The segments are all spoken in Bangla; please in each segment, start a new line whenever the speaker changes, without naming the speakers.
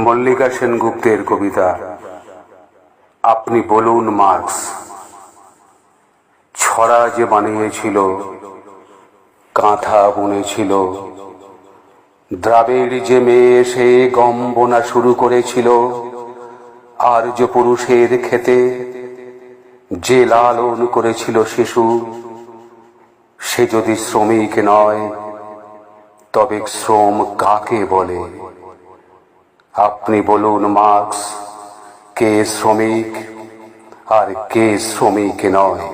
মল্লিকা সেনগুপ্তের কবিতা আপনি বলুন মার্কস। ছড়া যে বানিয়েছিল, কাঁথা বুনেছিল, দ্রাবের যে মেয়ে এসে গম বোনা শুরু করেছিল, আর্য পুরুষের খেতে যে লালন করেছিল শিশু, সে যদি শ্রমিক নয় তবে শ্রম কাকে বলে? আপনি বলুন মার্কস, কে শ্রমিক আর কে শ্রমিক নয়?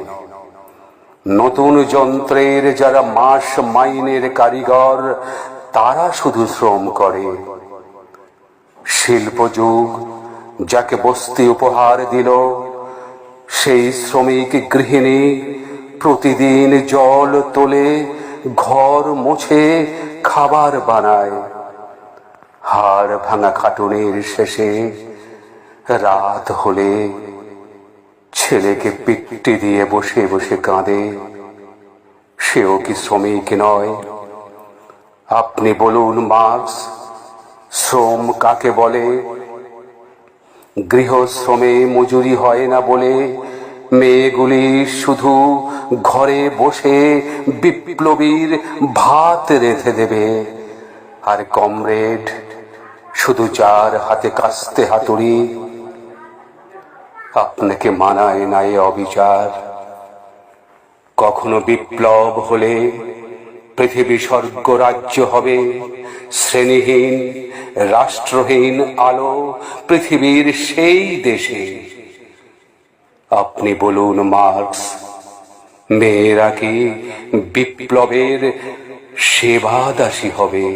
নতুন যন্ত্রের যারা মাস মাইনের কারিগর, তারা শুধু শ্রম করে। শিল্পযুগ যাকে বস্তি উপহার দিল, সেই শ্রমিক গৃহিণী প্রতিদিন জল তোলে, ঘর মুছে, খাবার বানায়। হাড় ভাঙা খাটুনির শেষে রাত হলে ছেলেকে পিট্টি দিয়ে বসে বসে কাঁদে, সেও কি শ্রমিক নয়? আপনি বলুন মার্কস, শ্রম কাকে বলে? গৃহশ্রমে মজুরি হয় না বলে মেয়েগুলি শুধু ঘরে বসে বিপ্লবীর ভাত রেঁধে দেবে, আর কমরেড শুধু যার হাতে কাস্তে হাতুড়ি। আপনাকে মানায় না এ অবিচার। কখনো বিপ্লব হলে পৃথিবী স্বর্গ রাজ্য হবে, শ্রেণীহীন রাষ্ট্রহীন আলো পৃথিবীর সেই দেশে। আপনি বলুন মার্কস, মেয়েরা কি বিপ্লবের সেবাদাসী হবে?